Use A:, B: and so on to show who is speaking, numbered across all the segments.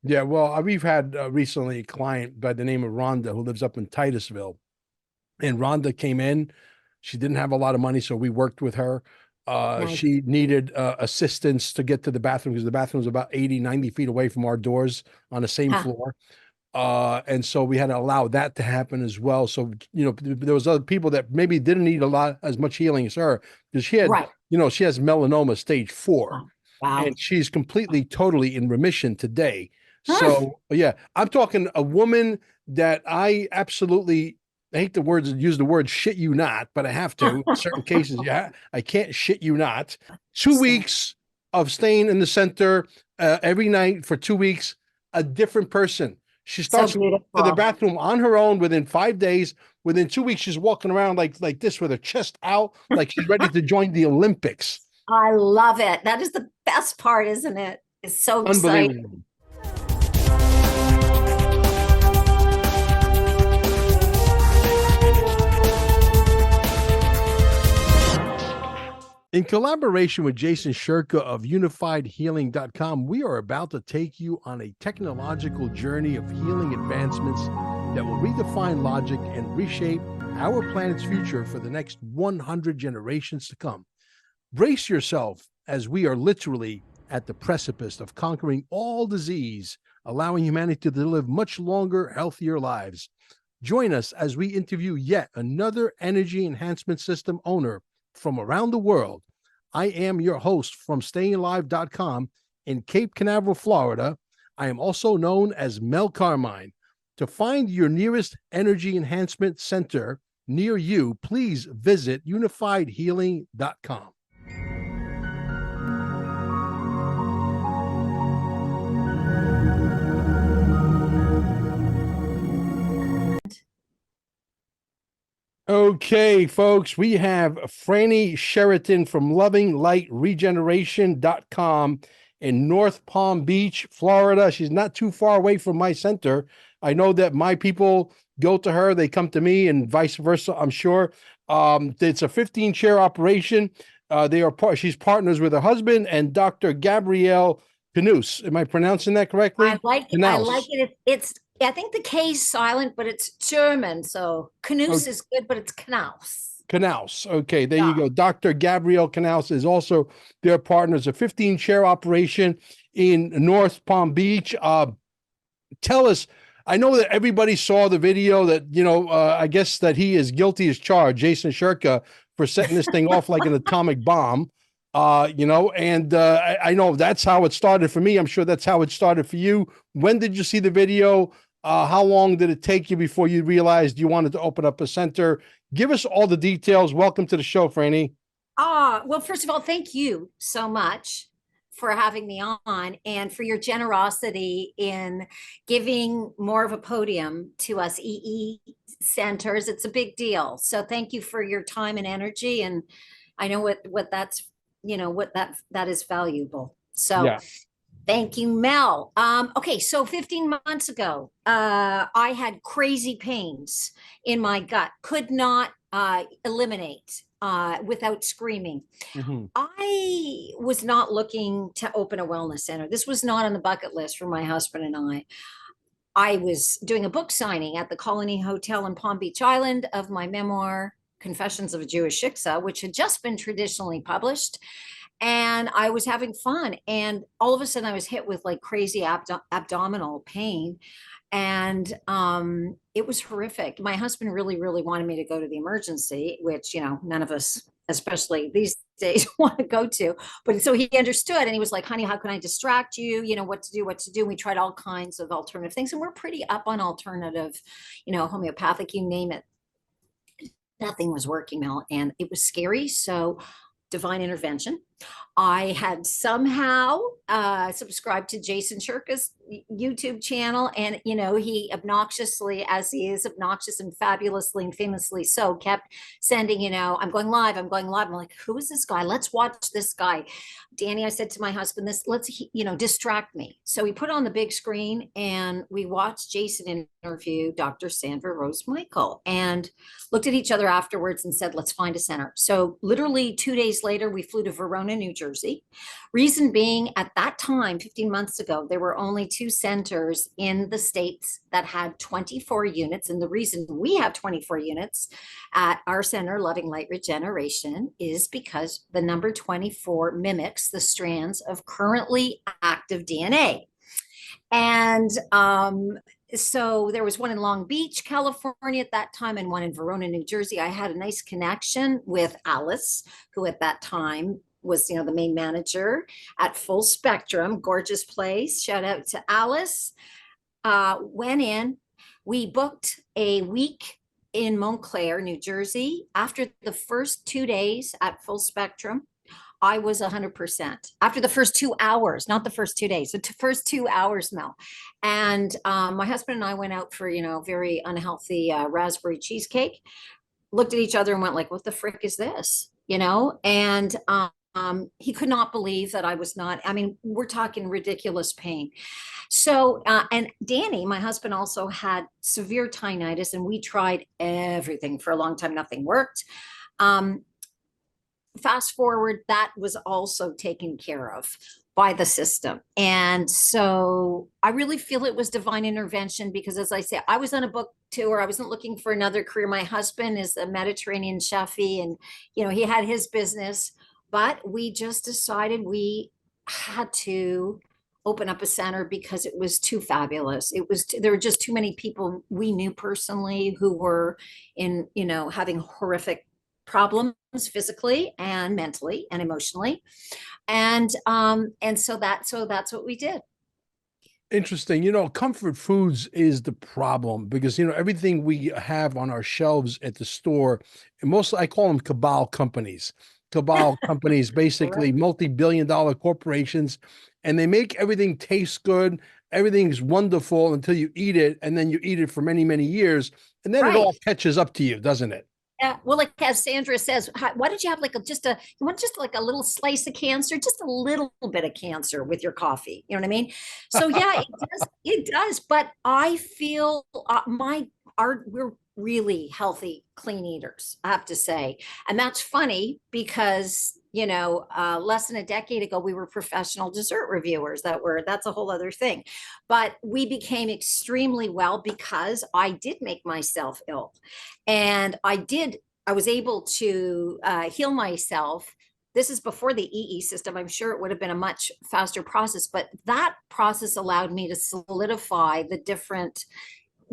A: Yeah, well, we've had recently a client by the name of Rhonda who lives up in Titusville, and Rhonda came in. She didn't have a lot of money, so we worked with her.
B: Nice.
A: She needed assistance to get to the bathroom because the bathroom was about 80, 90 feet away from our doors on the same
B: Huh.
A: floor. And so we had to allow that to happen as well. So, there was other people that maybe didn't need a lot as much healing as her because she had,
B: Right.
A: she has melanoma stage 4
B: Wow. Wow.
A: and she's completely, totally in remission today.
B: Hmm.
A: So, yeah, I'm talking a woman that I absolutely I hate the words, use the word shit you not, but I have to in certain cases. Yeah, I can't shit you not. Two
B: So,
A: weeks of staying in the center every night for 2 weeks, a different person. She
B: so
A: starts to the
B: beautiful.
A: bathroom on her own within 5 days. Within 2 weeks, she's walking around like this with her chest out, like she's ready to join the Olympics.
B: I love it. That is the best part, isn't it? It's so exciting.
A: Unbelievable. In collaboration with Jason Shirka of UnifiedHealing.com, we are about to take you on a technological journey of healing advancements that will redefine logic and reshape our planet's future for the next 100 generations to come. Brace yourself as we are literally at the precipice of conquering all disease, allowing humanity to live much longer, healthier lives. Join us as we interview yet another energy enhancement system owner from around the world. I am your host from stayinglive.com in Cape Canaveral, Florida. I am also known as Mel Carmine. To find your nearest energy enhancement center near you, please visit unifiedhealing.com. Okay, folks, we have Franny Sheraton from lovinglightregeneration.com in North Palm Beach, Florida. She's not too far away from my center. I know that my people go to her, they come to me, and vice versa, I'm sure. It's a 15-chair operation. She's partners with her husband and Dr. Gabrielle Canus. Am I pronouncing that
B: I
A: correctly?
B: like it. I like
A: Canals.
B: it. I think the K is silent, but it's German. So Knus is good, but it's Knaus.
A: Canals. Okay, there you
B: Yeah.
A: go. Dr. Gabrielle Canals is also their partner. It's a 15-chair operation in North Palm Beach. Tell us, I know that everybody saw the video that, I guess that he is guilty as charged, Jason Shirka, for setting this thing off like an atomic bomb. And I know that's how it started for me. I'm sure that's how it started for you. When did you see the video? How long did it take you before you realized you wanted to open up a center? Give us all the details. Welcome to the show, Franny.
B: Well, first of all, thank you so much for having me on and for your generosity in giving more of a podium to us EE centers. It's a big deal. So thank you for your time and energy. And I know what that's, what that is valuable. So
A: Yeah.
B: thank you, Mel. Okay, so 15 months ago, I had crazy pains in my gut, could not eliminate without screaming.
A: Mm-hmm.
B: I was not looking to open a wellness center. This was not on the bucket list for my husband and I. I was doing a book signing at the Colony Hotel in Palm Beach Island of my memoir, Confessions of a Jewish Shiksa, which had just been traditionally published, and I was having fun. And all of a sudden, I was hit with like crazy abdominal pain. And it was horrific. My husband really, really wanted me to go to the emergency, which, none of us, especially these days, want to go to. But so he understood and he was like, honey, how can I distract you? What to do, what to do. And we tried all kinds of alternative things. And we're pretty up on alternative, homeopathic, you name it. Nothing was working, Mel, and it was scary. So divine intervention. I had somehow subscribed to Jason Shirka's YouTube channel, and he obnoxiously, as he is obnoxious and fabulously and famously so, kept sending, I'm going live, I'm going live. I'm like, who is this guy? Let's watch this guy. Danny, I said to my husband, let's distract me. So we put on the big screen and we watched Jason interview Dr. Sandra Rose Michael and looked at each other afterwards and said, let's find a center. So literally 2 days later, we flew to Verona, New Jersey, Reason being, at that time, 15 months ago, there were only two centers in the States that had 24 units. And the reason we have 24 units at our center, Loving Light Regeneration, is because the number 24 mimics the strands of currently active DNA. And so there was one in Long Beach, California at that time, and one in Verona, New Jersey. I had a nice connection with Alice, who at that time was, the main manager at Full Spectrum, gorgeous place. Shout out to Alice. Went in, we booked a week in Montclair, New Jersey. After the first 2 days at Full Spectrum, I was 100% after the first 2 hours, not the first 2 days, the first 2 hours, Mel. And my husband and I went out for, very unhealthy raspberry cheesecake, looked at each other and went like, what the frick is this? And he could not believe that I was not, I mean, we're talking ridiculous pain. So, and Danny, my husband, also had severe tinnitus, and we tried everything for a long time. Nothing worked. Fast forward, that was also taken care of by the system. And so I really feel it was divine intervention because, as I say, I was on a book tour. I wasn't looking for another career. My husband is a Mediterranean chefy, and, he had his business, but we just decided we had to open up a center because it was too fabulous. There were just too many people we knew personally who were in, having horrific problems physically and mentally and emotionally. And so that's what we did.
A: Interesting. Comfort foods is the problem because, everything we have on our shelves at the store, and mostly I call them cabal companies. Cabal companies, basically multi-billion-dollar corporations, and they make everything taste good. Everything's wonderful until you eat it, and then you eat it for many, many years, and then it all catches up to you, doesn't it?
B: Yeah, well, like as Sandra says, why don't you have like you want just like a little slice of cancer, just a little bit of cancer with your coffee? You know what I mean? So yeah, it does. But I feel we're really healthy, clean eaters, I have to say. And that's funny because, less than a decade ago, we were professional dessert reviewers. That's a whole other thing. But we became extremely well because I did make myself ill. And I was able to heal myself. This is before the EE system. I'm sure it would have been a much faster process, but that process allowed me to solidify the different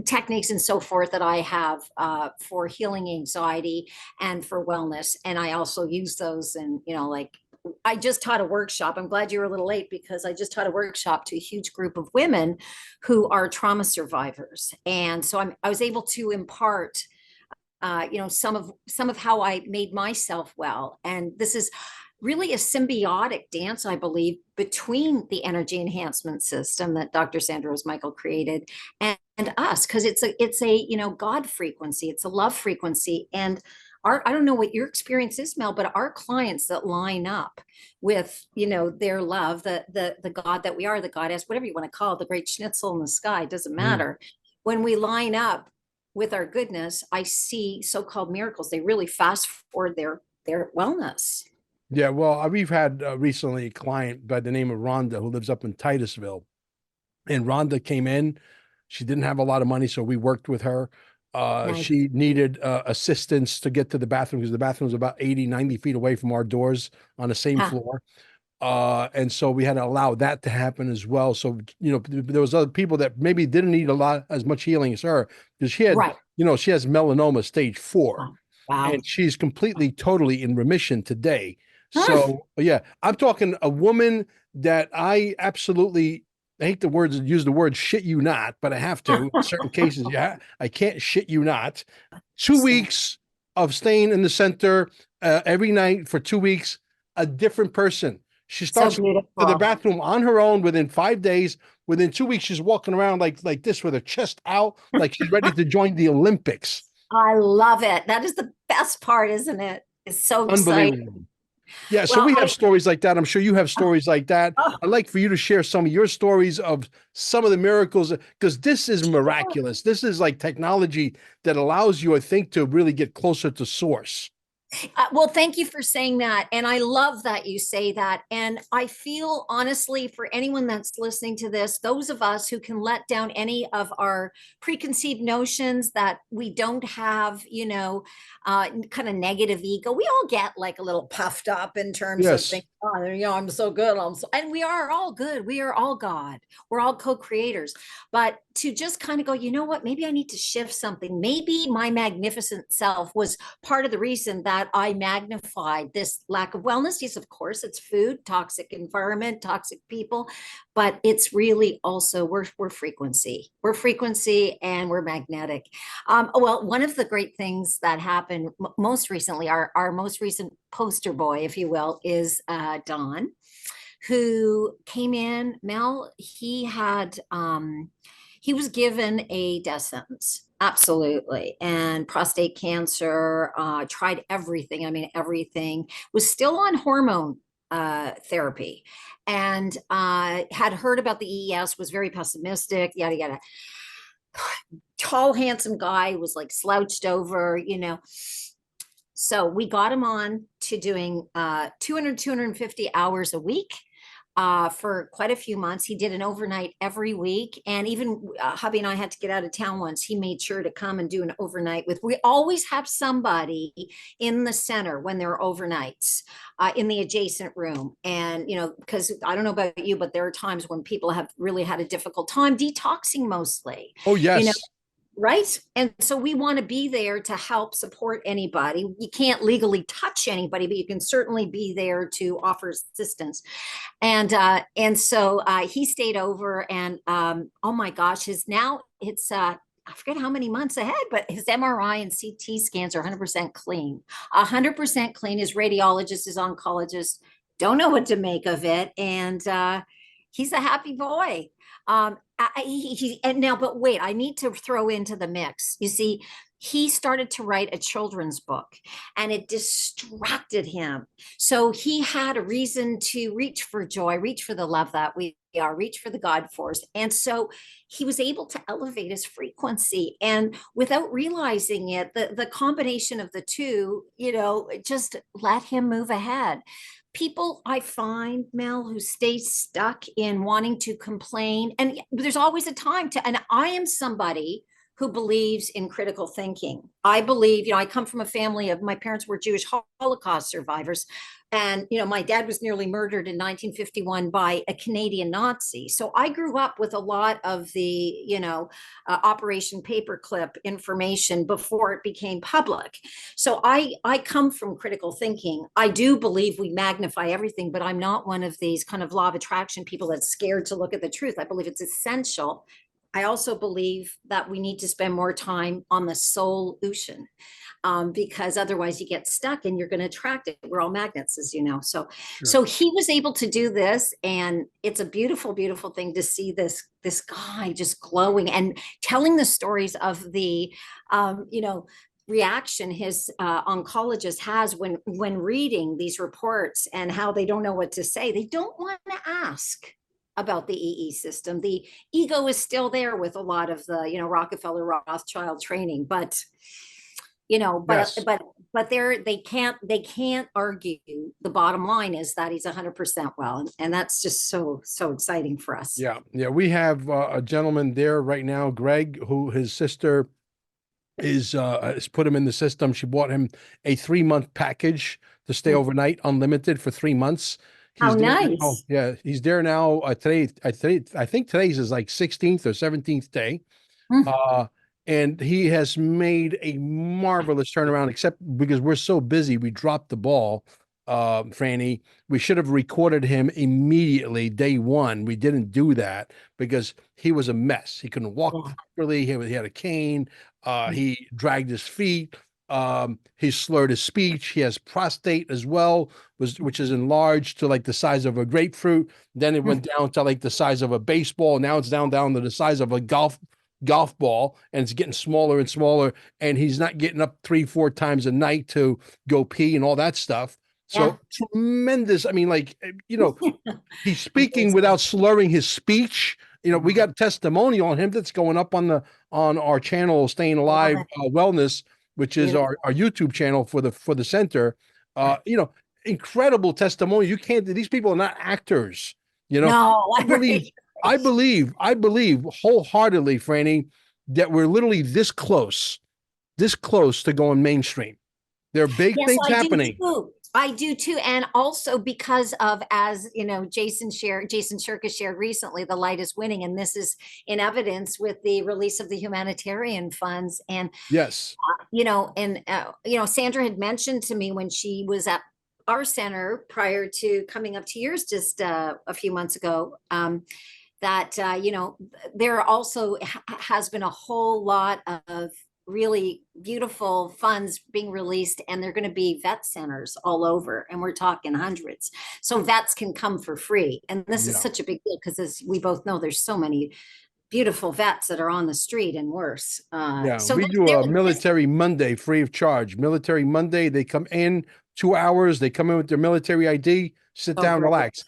B: techniques and so forth that I have for healing anxiety and for wellness. And I also use those. And, like I just taught a workshop. I'm glad you were a little late because I just taught a workshop to a huge group of women who are trauma survivors. And so I was able to impart some of how I made myself well. And this is really a symbiotic dance, I believe, between the energy enhancement system that Dr. Sandra Rose Michael created and us, because it's a God frequency, it's a love frequency. And I don't know what your experience is, Mel, but our clients that line up with, their love, the God that we are, the goddess, whatever you want to call it, the great schnitzel in the sky, doesn't matter. When we line up with our goodness, I see so-called miracles. They really fast forward their wellness.
A: Yeah, well, we've had recently a client by the name of Rhonda who lives up in Titusville. And Rhonda came in. She didn't have a lot of money, so we worked with her.
B: Nice.
A: She needed assistance to get to the bathroom because the bathroom was about 80, 90 feet away from our doors on the same floor. And so we had to allow that to happen as well. So, there was other people that maybe didn't need as much healing as her because she had, she has melanoma stage 4.
B: Wow.
A: And she's completely, totally in remission today. So yeah, I'm talking a woman that I absolutely, I hate use the word shit you not, but I have to in certain cases. Yeah, I can't shit you not. 2 weeks of staying in the center every night for 2 weeks, a different person. She starts to the bathroom on her own within 5 days. Within 2 weeks, she's walking around like this with her chest out, like she's ready to join the Olympics.
B: I love it. That is the best part, isn't it? It's so exciting.
A: Yeah, so we have stories like that. I'm sure you have stories like that. I'd like for you to share some of your stories of some of the miracles, because this is miraculous. This is like technology that allows you, I think, to really get closer to source.
B: Well, thank you for saying that. And I love that you say that. And I feel honestly, for anyone that's listening to this, those of us who can let down any of our preconceived notions that we don't have, kind of negative ego. We all get like a little puffed up in terms of
A: Yes.
B: thinking, oh, I'm so good. And we are all good. We are all God. We're all co-creators. But to just kind of go, you know what? Maybe I need to shift something. Maybe my magnificent self was part of the reason that I magnified this lack of wellness. Yes, of course, it's food, toxic environment, toxic people, but it's really also we're frequency. We're frequency and we're magnetic. Well, one of the great things that happened most recently, our most recent poster boy, if you will, is Don, who came in. Mel, he was given a death sentence. Absolutely. And prostate cancer, tried everything. I mean, everything, was still on hormone therapy, and had heard about the EES, was very pessimistic, yada, yada. Tall, handsome guy, was like slouched over. So we got him on to doing 250 hours a week for quite a few months. He did an overnight every week. And even hubby and I had to get out of town once. He made sure to come and do an overnight with. We always have somebody in the center when there are overnights in the adjacent room. And, because I don't know about you, but there are times when people have really had a difficult time detoxing mostly.
A: Oh,
B: You know,
A: yes.
B: right? And so we want to be there to help support anybody. You can't legally touch anybody, but you can certainly be there to offer assistance. And so he stayed over, and oh my gosh, it's I forget how many months ahead, but his MRI and CT scans are 100% clean. 100% clean. His radiologist, his oncologist don't know what to make of it, and he's a happy boy. And now, but wait, I need to throw into the mix. You see, he started to write a children's book, and it distracted him. So he had a reason to reach for joy, reach for the love that we are, reach for the God force. And so he was able to elevate his frequency. And without realizing it, the combination of the two, just let him move ahead. People I find, Mel, who stay stuck in wanting to complain, and there's always a time to, and I am somebody who believes in critical thinking. I believe, I come from a family of, my parents were Jewish Holocaust survivors. And, my dad was nearly murdered in 1951 by a Canadian Nazi. So I grew up with a lot of the, Operation Paperclip information before it became public. So I come from critical thinking. I do believe we magnify everything, but I'm not one of these kind of law of attraction people that's scared to look at the truth. I believe it's essential. I also believe that we need to spend more time on the solution, because otherwise you get stuck and you're going to attract it. We're all magnets, as you know. So,
A: Sure.
B: so he was able to do this, and it's a beautiful, beautiful thing to see this guy just glowing and telling the stories of the, reaction his oncologist has when reading these reports, and how they don't know what to say. They don't want to ask about the EE system. The ego is still there with a lot of the, Rockefeller Rothschild training, but but
A: Yes.
B: they can't argue. The bottom line is that he's 100% well, and that's just so exciting for us.
A: Yeah. Yeah. We have a gentleman there right now, Greg, who his sister has put him in the system. She bought him a 3 month package to stay
B: Mm.
A: overnight, unlimited for 3 months.
B: How
A: He's there now.
B: nice.
A: Yeah, he's there now. I think today's his like 16th or 17th day.
B: Mm.
A: Uh, and he has made a marvelous turnaround, except because we're so busy, we dropped the ball. Franny, we should have recorded him immediately, day one. We didn't do that because he was a mess. He couldn't walk
B: Yeah.
A: properly. He had a cane.
B: Mm.
A: He dragged his feet. He slurred his speech. He has prostate as well, which is enlarged to like the size of a grapefruit. Then it
B: Mm.
A: went down to like the size of a baseball. Now it's down to the size of a golf ball, and it's getting smaller and smaller, and he's not getting up 3-4 times a night to go pee and all that stuff.
B: Yeah.
A: So tremendous. I mean, like, he's speaking
B: Amazing.
A: without slurring his speech. We
B: Yeah.
A: got testimonial on him that's going up on our channel, Staying
B: Love
A: Alive
B: it.
A: Wellness, which is
B: Beautiful.
A: our YouTube channel for the center.
B: Right.
A: You know, incredible testimony. You can't, these people are not actors. You know,
B: No,
A: I
B: I'm
A: believe,
B: right.
A: I believe wholeheartedly, Franny, that we're literally this close to going mainstream. There are big
B: Yes,
A: things
B: I do
A: happening.
B: too. I do too. And also because of, as you know, Jason Shirka shared recently, the light is winning. And this is in evidence with the release of the humanitarian funds. And,
A: Yes.
B: Sandra had mentioned to me when she was at our center prior to coming up to yours just a few months ago, that, there also has been a whole lot of really beautiful funds being released, and they're going to be vet centers all over, and we're talking hundreds, so vets can come for free. And this is
A: Yeah.
B: such a big deal because, as we both know, there's so many beautiful vets that are on the street and worse.
A: Yeah.
B: So
A: We do a military Monday free of charge. Military Monday, they come in 2 hours, they come in with their military ID, sit
B: oh
A: down,
B: great.
A: relax.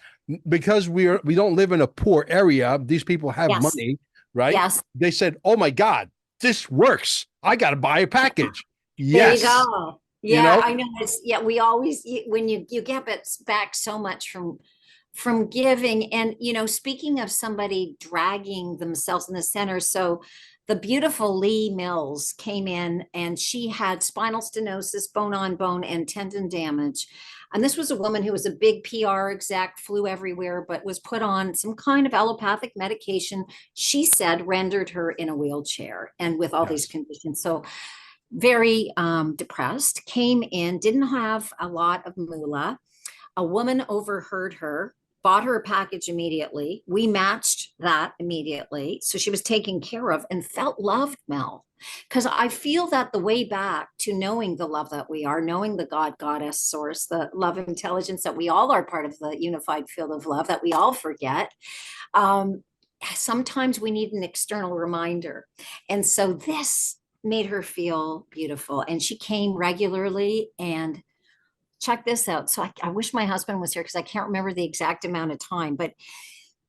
A: Because we don't live in a poor area, these people have
B: Yes,
A: money, right?
B: yes.
A: They said, "Oh my God, this works. I got to buy a package."
B: There you
A: Yes.
B: go.
A: You
B: Yeah,
A: know?
B: I know. We always, when you get back so much from giving. And, speaking of somebody dragging themselves in the center, so the beautiful Lee Mills came in and she had spinal stenosis, bone on bone, and tendon damage. And this was a woman who was a big PR exec, flew everywhere, but was put on some kind of allopathic medication, she said rendered her in a wheelchair and with all these
A: Yes.
B: conditions. So very depressed, came in, didn't have a lot of moolah. A woman overheard her, bought her a package immediately. We matched that immediately. So she was taken care of and felt loved, Mel. Because I feel that the way back to knowing the love that we are, knowing the God, Goddess, Source, the love intelligence that we all are part of the unified field of love that we all forget. Um, Sometimes we need an external reminder. And so this made her feel beautiful. And she came regularly. And check this out. So I wish my husband was here because I can't remember the exact amount of time. But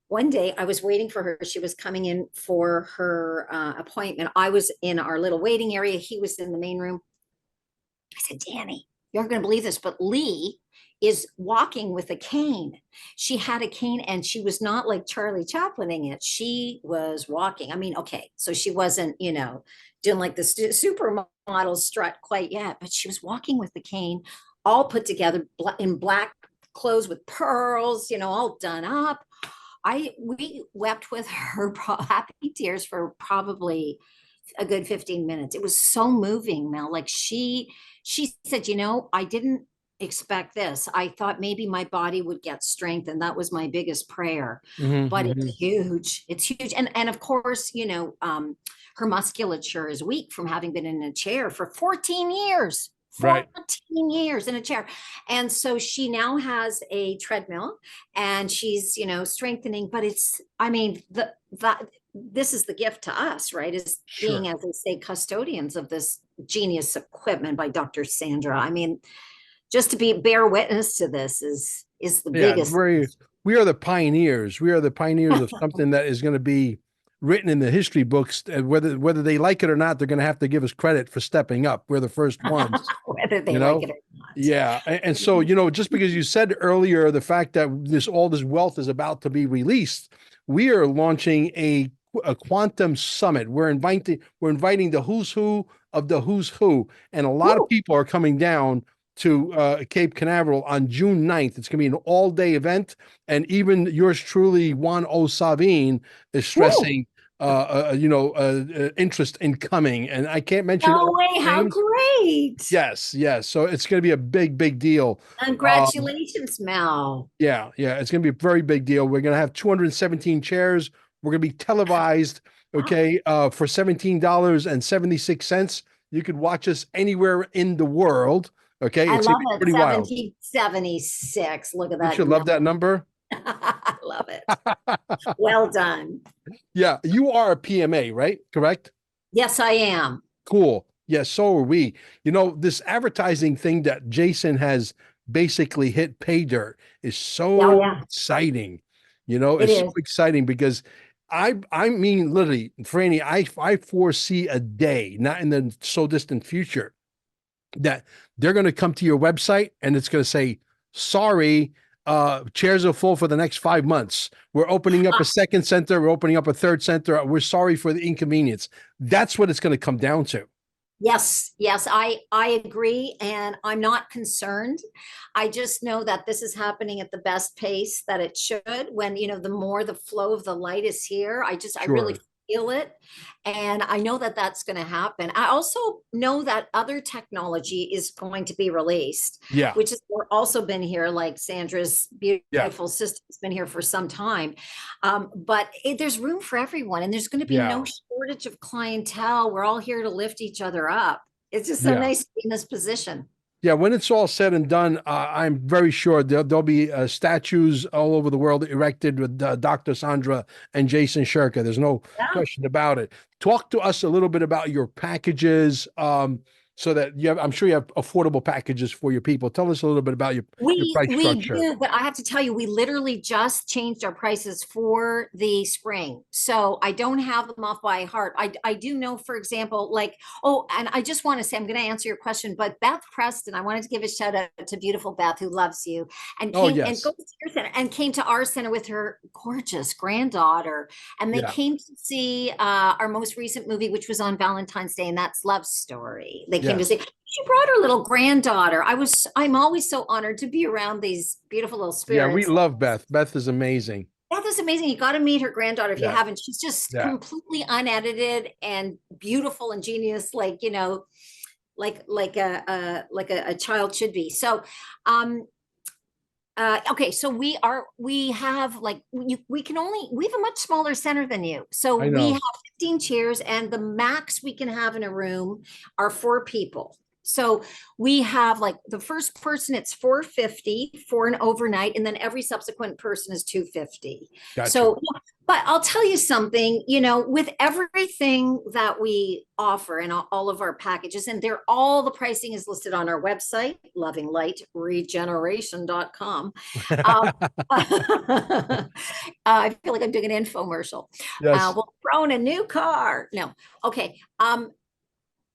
B: one day I was waiting for her. She was coming in for her appointment. I was in our little waiting area. He was in the main room. I said, Danny, you're not going to believe this, but Lee is walking with a cane. She had a cane and she was not like Charlie Chaplining it. She was walking. I mean, okay, so she wasn't, doing like the supermodel strut quite yet, but she was walking with the cane, all put together in black clothes with pearls, all done up. We wept with her happy tears for probably a good 15 minutes. It was so moving, Mel. Like she said, I didn't expect this. I thought maybe my body would get strength, and that was my biggest prayer. But
A: Mm-hmm.
B: it's huge. It's huge. And of course, her musculature is weak from having been in a chair for 14 years.
A: Right.
B: 14 years in a chair. And so she now has a treadmill and she's, strengthening, but this is the gift to us, right? Is being,
A: Sure.
B: as they say, custodians of this genius equipment by Dr. Sandra. I mean, just to bear witness to this is the
A: Yeah,
B: biggest.
A: we are the pioneers. We are the pioneers of something that is going to be written in the history books. And whether they like it or not, they're going to have to give us credit for stepping up. We're the first ones,
B: Whether they
A: you
B: like
A: know?
B: it or not.
A: Yeah. And so, just because you said earlier the fact that all this wealth is about to be released, we are launching a quantum summit. We're inviting the who's who of the who's who, and a lot of
B: Woo,
A: people are coming down to Cape Canaveral on June 9th. It's going to be an all-day event, and even yours truly, Juan O. Savine, is
B: woo.
A: stressing interest in coming, and I can't mention
B: No
A: all
B: way,
A: the
B: how
A: names.
B: great.
A: Yes, yes. So it's going to be a big, big deal. Um,
B: Congratulations, Mel.
A: yeah, yeah. It's going to be a very big deal. We're going to have 217 chairs. We're going to be televised,
B: Wow.
A: okay, for $17.76. You could watch us anywhere in the world. Okay,
B: I
A: it's going
B: love
A: to be
B: it.
A: pretty wild.
B: 1776. Look at
A: Don't
B: that
A: you love
B: number.
A: that number?
B: I love it. Well done.
A: Yeah, you are a PMA, right? Correct?
B: Yes, I am.
A: Cool. Yes, so are we. This advertising thing that Jason has basically hit pay dirt is
B: Oh,
A: so
B: yeah,
A: exciting.
B: it
A: It's so
B: is.
A: exciting because I mean literally, Franny, I foresee a day, not in the so distant future, that they're going to come to your website and it's going to say, sorry, chairs are full for the next 5 months. We're opening up a second center. We're opening up a third center. We're sorry for the inconvenience. That's what it's going to come down to.
B: Yes, yes, I agree, and I'm not concerned. I just know that this is happening at the best pace that it should. When, the more the flow of the light is here, I really
A: Sure.
B: feel it, and I know that that's going to happen. I also know that other technology is going to be released,
A: Yeah.
B: which has also been here, like Sandra's
A: Yeah.
B: beautiful system's been here for some time. But there's room for everyone, and there's going to be
A: Yeah.
B: no shortage of clientele. We're all here to lift each other up. It's just so
A: Yeah.
B: nice to be in this position.
A: Yeah, when it's all said and done, I'm very sure there'll be statues all over the world erected with Dr. Sandra and Jason Shirka. There's no
B: Yeah.
A: question about it. Talk to us a little bit about your packages, so that I'm sure you have affordable packages for your people. Tell us a little bit about your price
B: We
A: structure.
B: do, but I have to tell you, we literally just changed our prices for the spring. So I don't have them off by heart. I do know, for example, like, oh, and I just want to say, I'm going to answer your question, but Beth Preston, I wanted to give a shout out to beautiful Beth, who loves you, and
A: Oh,
B: came and
A: yes.
B: goes to your center and came to our center with her gorgeous granddaughter. And they
A: Yeah.
B: came to see our most recent movie, which was on Valentine's Day, and that's Love Story. They came to
A: Yes.
B: see, she brought her little granddaughter. I'm always so honored to be around these beautiful little
A: Yeah, we
B: spirits.
A: love Beth. Beth is amazing.
B: That was amazing. You got to meet her granddaughter if you
A: Yeah.
B: haven't. She's just
A: Yeah.
B: completely unedited and beautiful and genius, like, like a child should be. So, okay, so we have like we have a much smaller center than you. So
A: I
B: we
A: know.
B: have 15 chairs, and the max we can have in a room are 4 people. So we have, like, the first person, it's 450 for an overnight, and then every subsequent person is 250.
A: Gotcha.
B: So, but I'll tell you something, with everything that we offer and all of our packages, and all the pricing is listed on our website, lovinglightregeneration.com. Um, I feel like I'm doing an infomercial.
A: Yes.
B: We'll throw in a new car. No. Okay.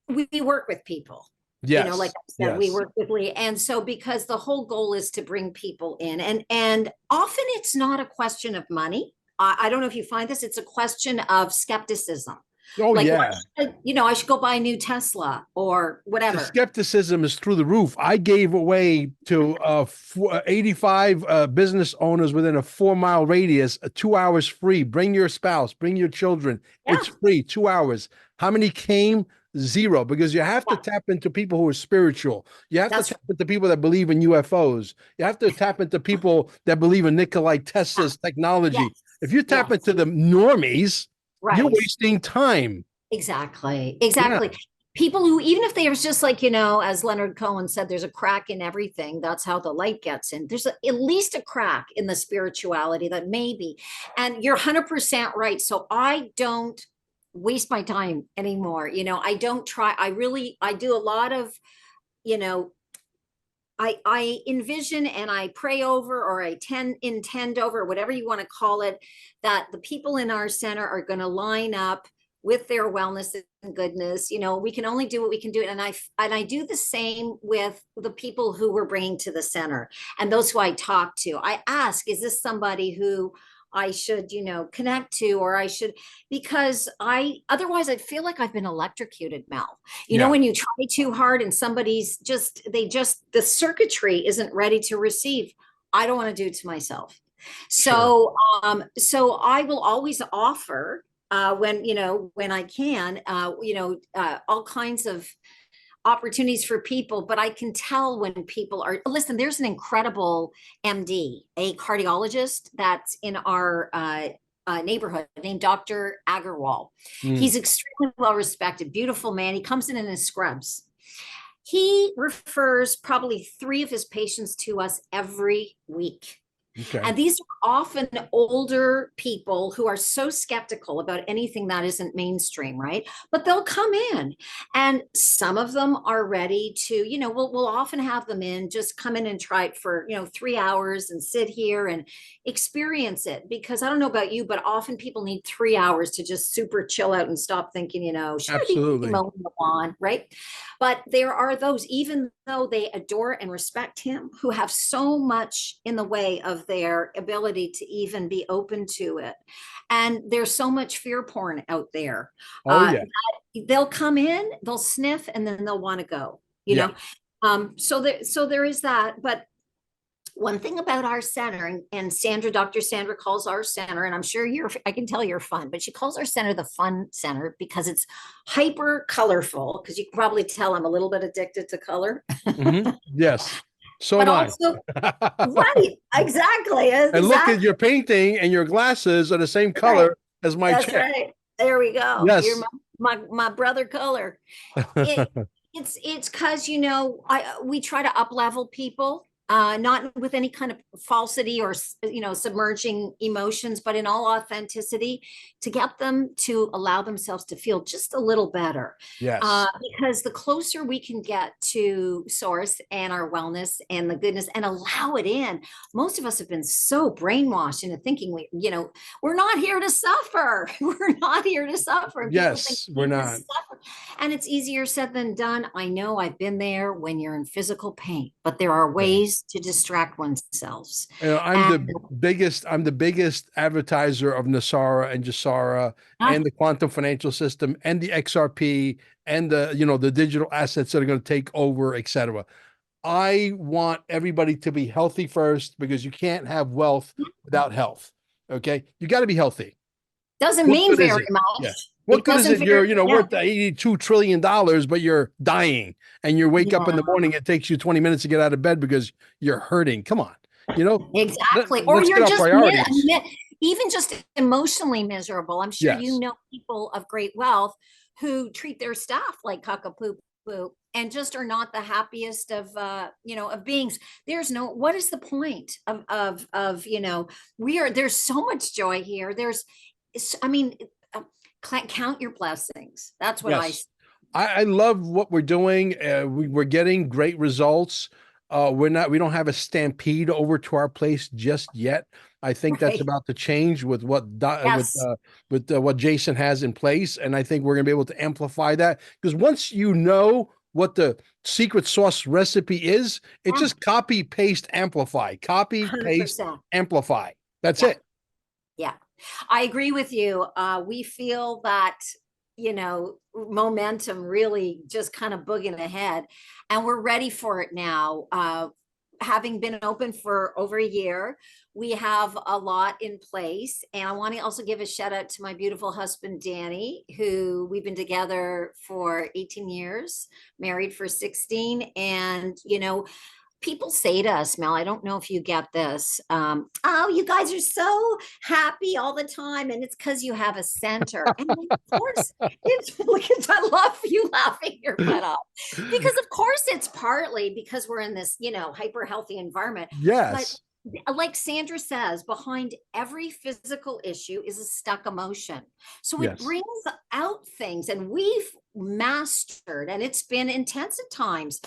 B: We work with people. Like
A: Yes.
B: I said, we
A: Yes.
B: work with Lee. And so, because the whole goal is to bring people in, and often it's not a question of money. I don't know if you find this, it's a question of skepticism.
A: Oh,
B: Like,
A: yeah.
B: I should go buy a new Tesla or
A: The
B: whatever.
A: skepticism is through the roof. I gave away to 85 business owners within a 4 mile radius, 2 hours free. Bring your spouse, bring your children.
B: Yeah.
A: It's free, 2 hours. How many came? Zero, because you have to
B: Yeah.
A: tap into people who are spiritual. You have to
B: That's
A: tap into people that believe in UFOs. You have to tap into people that believe in Nikolai Tesla's technology.
B: Yes.
A: If you tap
B: Yes.
A: into the normies, you're
B: Right.
A: wasting time.
B: Exactly.
A: Yeah.
B: Exactly. People who, even if they was just like, as Leonard Cohen said, there's a crack in everything. That's how the light gets in. There's at least a crack in the spirituality, that maybe. And you're 100% right. So I don't waste my time anymore. I don't try. I do a lot of, you know, I envision and I pray over, or I intend over, whatever you want to call it, that the people in our center are going to line up with their wellness and goodness. We can only do what we can do. And I do the same with the people who we're bringing to the center and those who I talk to. I ask, is this somebody who I should, connect to, or I should, because otherwise I feel like I've been electrocuted, Mel.
A: Yeah.
B: When you try too hard and somebody's the circuitry isn't ready to receive. I don't want to do it to myself.
A: Sure.
B: So I will always offer, when I can, all kinds of opportunities for people, but I can tell when people are, listen, there's an incredible MD, a cardiologist that's in our neighborhood, named Dr. Agarwal.
A: Mm.
B: He's extremely well respected, beautiful man. He comes in his scrubs. He refers probably 3 of his patients to us every week.
A: Okay.
B: And these are often older people who are so skeptical about anything that isn't mainstream, right? But they'll come in, and some of them are ready to, we'll often have them in, just come in and try it for, 3 hours and sit here and experience it. Because I don't know about you, but often people need 3 hours to just super chill out and stop thinking, should I be
A: Absolutely.
B: mowing the lawn, right? But there are those, even though they adore and respect him, who have so much in the way of their ability to even be open to it. And there's so much fear porn out there.
A: Oh yeah.
B: They'll come in, they'll sniff, and then they'll want to go,
A: Yeah.
B: So there is that. But one thing about our center, and Sandra, Dr. Sandra calls our center, and I'm sure I can tell you're fun, but she calls our center the fun center because it's hyper colorful. Because you can probably tell I'm a little bit addicted to color.
A: Yes. So
B: But
A: am I.
B: also, right, exactly.
A: And look at
B: Exactly.
A: your painting, and your glasses are the same
B: Right.
A: color as my
B: That's
A: chair.
B: right. There we go. You're
A: Yes.
B: my brother color. It it's because we try to up level people, not with any kind of falsity or submerging emotions, but in all authenticity, to get them to allow themselves to feel just a little better.
A: Yes.
B: Because the closer we can get to source and our wellness and the goodness and allow it in, most of us have been so brainwashed into thinking we're not here to suffer. We're not here to suffer. And people think
A: Yes,
B: we
A: we're
B: need to
A: not.
B: suffer. And it's easier said than done. I know, I've been there when you're in physical pain, but there are
A: Yeah.
B: ways to distract oneself.
A: I'm
B: And
A: the biggest advertiser of Nasara and Jasara and the quantum financial system and the XRP and the digital assets that are going to take over, etc. I want everybody to be healthy first, because you can't have wealth without health. Okay. You got to be healthy.
B: doesn't
A: What
B: mean
A: good is
B: very
A: it? Yeah.
B: much.
A: What
B: It
A: good is
B: doesn't
A: it? You're,
B: very, yeah,
A: worth $82 trillion, but you're dying, and you wake up in the
B: yeah,
A: morning. It takes you 20 minutes to get out of bed because you're hurting. Come on.
B: exactly. Or
A: Let's get
B: you're
A: our
B: just
A: priorities.
B: even just emotionally miserable. I'm sure
A: Yes.
B: people of great wealth who treat their staff like cockapoo and just are not the happiest of beings. What is the point of there's so much joy here. I mean, uh, count your blessings. That's what I
A: Yes. I love what we're doing. We're getting great results. We don't have a stampede over to our place just yet. I think that's
B: right.
A: about to change with
B: Yes.
A: what Jason has in place, and I think we're going to be able to amplify that, because once you know what the secret sauce recipe is, it's
B: Yeah.
A: just copy, paste, amplify, copy, paste,
B: 100%.
A: amplify. That's
B: Yeah.
A: it.
B: Yeah, I agree with you. We feel that, momentum really just kind of booging ahead, and we're ready for it now. Having been open for over a year, we have a lot in place. And I want to also give a shout out to my beautiful husband, Danny, who we've been together for 18 years, married for 16. And, people say to us, Mel, I don't know if you get this. Oh, you guys are so happy all the time. And it's because you have a center. And of course, I love you laughing your butt off. Because of course it's partly because we're in this, hyper healthy environment. But
A: Yes.
B: like Sandra says, behind every physical issue is a stuck emotion. So it
A: Yes.
B: brings out things, and we've mastered, and it's been intense at times,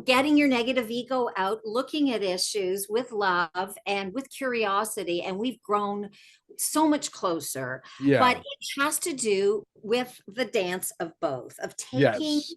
B: getting your negative ego out, looking at issues with love and with curiosity. And we've grown so much closer. But
A: Yeah.
B: it has to do with the dance of both, of taking
A: Yes.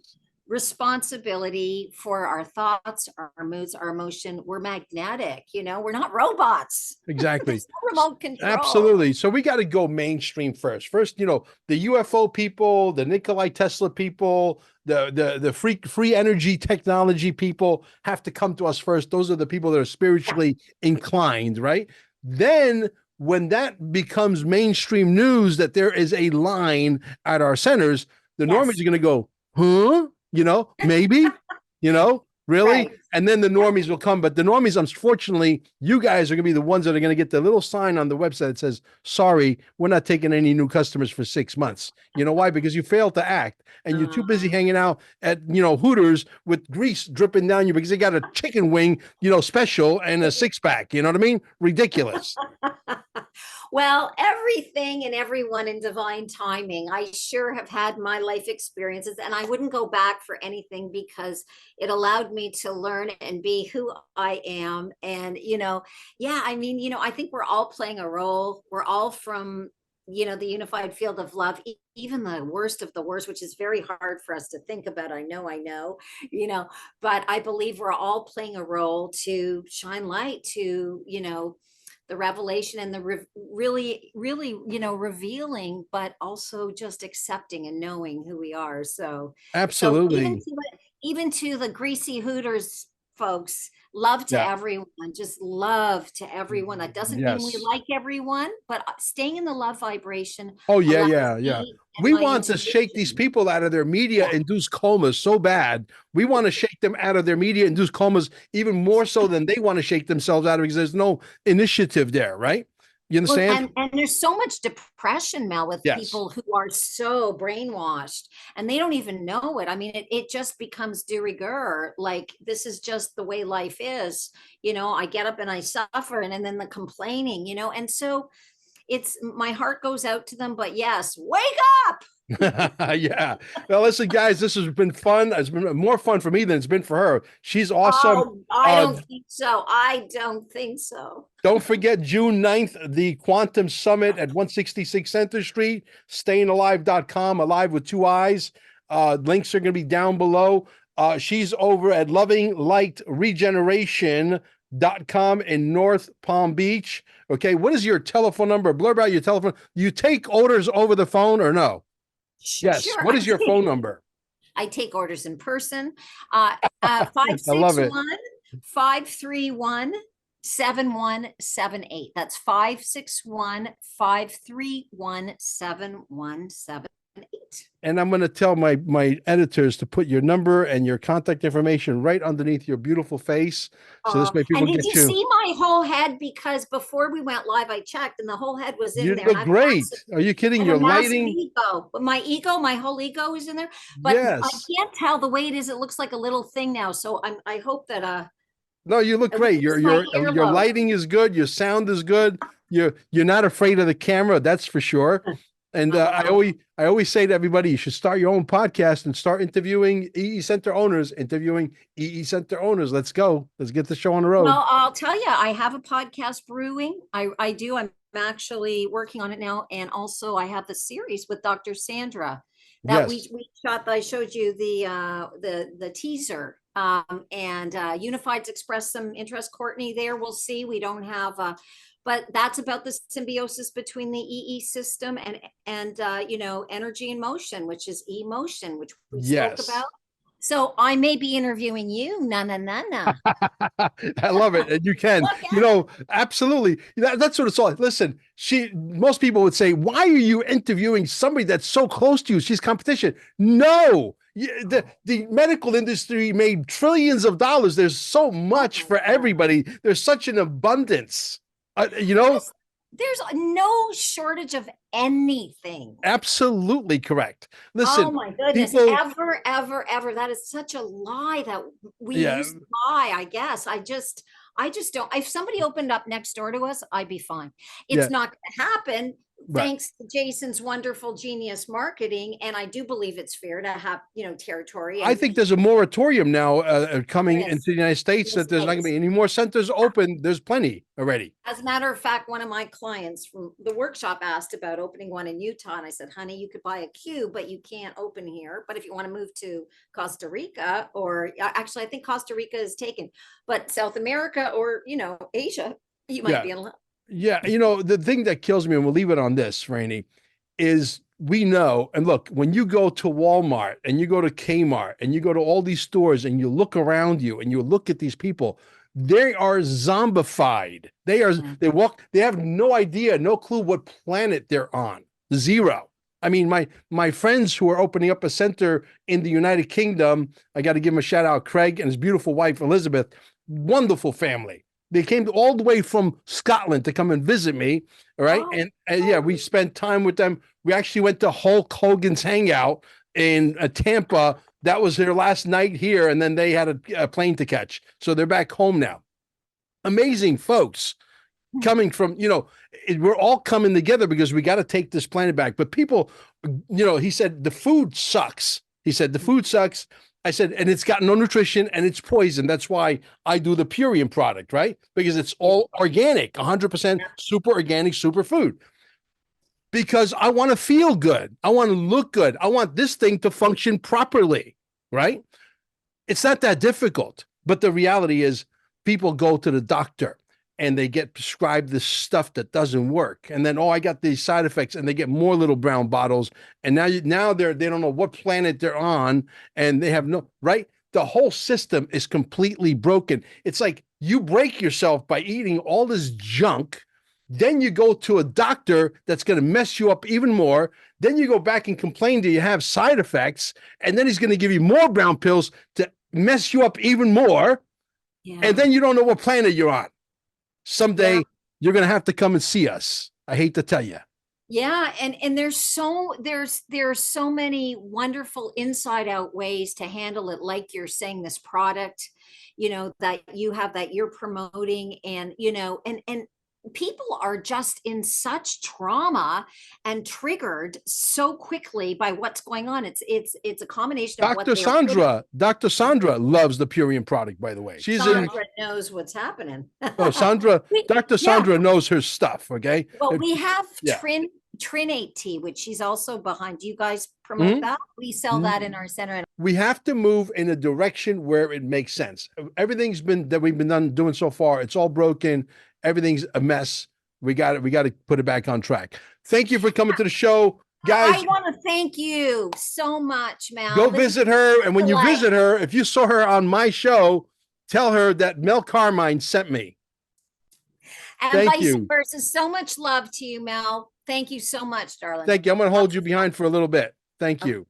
B: responsibility for our thoughts, our moods, our emotion. We're magnetic, we're not robots.
A: Exactly.
B: There's no remote control.
A: Absolutely. So we got to go mainstream first. First, the UFO people, the Nikolai Tesla people, the free energy technology people have to come to us first. Those are the people that are
B: Yeah.
A: spiritually inclined, right? Then when that becomes mainstream news that there is a line at our centers, the normies
B: Yes.
A: are going to go, huh? Maybe, really?
B: Right.
A: and then the normies will come. But the normies, unfortunately, you guys are going to be the ones that are going to get the little sign on the website that says, sorry, we're not taking any new customers for 6 months. You know why? Because you failed to act and you're too busy hanging out at, Hooters with grease dripping down you because they got a chicken wing, special and a 6-pack. You know what I mean? Ridiculous.
B: Well, everything and everyone in divine timing. I sure have had my life experiences, and I wouldn't go back for anything because it allowed me to learn and be who I am. And, yeah, I mean, I think we're all playing a role. We're all from, the unified field of love, even the worst of the worst, which is very hard for us to think about. I know, but I believe we're all playing a role to shine light to, the revelation and the really revealing, but also just accepting and knowing who we are. So
A: Absolutely.
B: even to the greasy Hooters folks, love to everyone, just love to everyone. That doesn't mean we like everyone, but staying in the love vibration.
A: Oh, yeah. We want to shake these people out of their media-induced comas so bad. We want to shake them out of their media-induced comas even more so than they want to shake themselves out of it because there's no initiative there, right? You understand?
B: And there's so much depression, Mel, with people who are so brainwashed and they don't even know it. I mean, it just becomes de rigueur. Like, this is just the way life is. I get up and I suffer, and then the complaining, and so my heart goes out to them. But yes, wake up.
A: Yeah. Well, listen, guys, this has been fun. It's been more fun for me than it's been for her. She's awesome.
B: Oh, I don't think so. I don't think so.
A: Don't forget June 9th, the Quantum Summit at 166 Center Street, stayingalive.com, alive with 2 eyes. Links are going to be down below. She's over at lovinglightregeneration.com in North Palm Beach. Okay. What is your telephone number? Blur out your telephone. You take orders over the phone or no? Yes. Sure. What is your phone number?
B: I take orders in person. 561-531-7178. That's 561-531-7178.
A: And I'm going to tell my editors to put your number and your contact information right underneath your beautiful face. So this way people
B: get you. And did you see my whole head? Because before we went live, I checked and the whole head was in there.
A: You look great. Are you kidding? Your lighting.
B: Ego. But my whole ego is in there. But I can't tell the way it is. It looks like a little thing now. So I hope that
A: no, you look great. Your lighting is good. Your sound is good. You're not afraid of the camera. That's for sure. And I always say to everybody, you should start your own podcast and start interviewing EE Center owners, Let's go. Let's get the show on the road.
B: Well, I'll tell you, I have a podcast brewing. I do. I'm actually working on it now. And also I have the series with Dr. Sandra that we shot. I showed you the teaser. And Unified's expressed some interest. Courtney there. We'll see. We don't have but that's about the symbiosis between the EESystem and energy in motion, which is emotion, which we spoke about. So I may be interviewing you. No.
A: I love it. And you can, absolutely. That's what it's all. Listen, most people would say, why are you interviewing somebody that's so close to you? She's competition. No, the medical industry made trillions of dollars. There's so much for everybody. There's such an abundance.
B: There's no shortage of anything.
A: Absolutely correct. Listen.
B: Oh my goodness. Ever. That is such a lie that we used to buy, I guess. I just don't. If somebody opened up next door to us, I'd be fine. It's not going to happen. Thanks to Jason's wonderful genius marketing. And I do believe it's fair to have, territory.
A: I think there's a moratorium now coming into the United States that there's not going to be any more centers open. There's plenty already.
B: As a matter of fact, one of my clients from the workshop asked about opening one in Utah. And I said, honey, you could buy a cube, but you can't open here. But if you want to move to Costa Rica, or actually, I think Costa Rica is taken, but South America or, Asia, you might be allowed.
A: Yeah, the thing that kills me, and we'll leave it on this, Rainey, is we know, and look, when you go to Walmart and you go to Kmart and you go to all these stores and you look around you and you look at these people, they are zombified. They have no idea, no clue what planet they're on. Zero. I mean, my friends who are opening up a center in the United Kingdom, I got to give him a shout out, Craig and his beautiful wife, Elizabeth. Wonderful family. They came all the way from Scotland to come and visit me. All right.
B: Oh,
A: And yeah, we spent time with them. We actually went to Hulk Hogan's hangout in Tampa. That was their last night here. And then they had a plane to catch. So they're back home now. Amazing folks coming from, we're all coming together because we got to take this planet back. But people, he said, the food sucks. He said, the food sucks. I said, and it's got no nutrition and it's poison. That's why I do the Purium product, right? Because it's all organic, 100% super organic, super food. Because I want to feel good. I want to look good. I want this thing to function properly, right? It's not that difficult. But the reality is people go to the doctor and they get prescribed this stuff that doesn't work. And then, I got these side effects, and they get more little brown bottles. And now they don't know what planet they're on, and they have right? The whole system is completely broken. It's like you break yourself by eating all this junk. Then you go to a doctor that's going to mess you up even more. Then you go back and complain that you have side effects. And then he's going to give you more brown pills to mess you up even more. Yeah. And then you don't know what planet you're on. Someday you're going to have to come and see us. I hate to tell you.
B: Yeah. And there's so many wonderful inside out ways to handle it. Like you're saying, this product, that you have, that you're promoting, and, and people are just in such trauma and triggered so quickly by what's going on. It's a combination of
A: Dr. Sandra loves the Purium product, by the way.
B: Sandra knows what's happening.
A: Dr. Sandra knows her stuff. Okay.
B: Well, we have Trinate tea, which she's also behind. Do you guys promote that? We sell that in our center.
A: We have to move in a direction where it makes sense. Everything's that we've been doing so far, it's all broken. Everything's a mess. We got to put it back on track. Thank you for coming to the show, guys.
B: I want to thank you so much, Mel.
A: Go visit her, and when you visit her, if you saw her on my show, tell her that Mel Carmine sent me.
B: And vice versa. So much love to you, Mel. Thank you so much, darling.
A: Thank you. I'm going to hold you behind for a little bit. Thank you.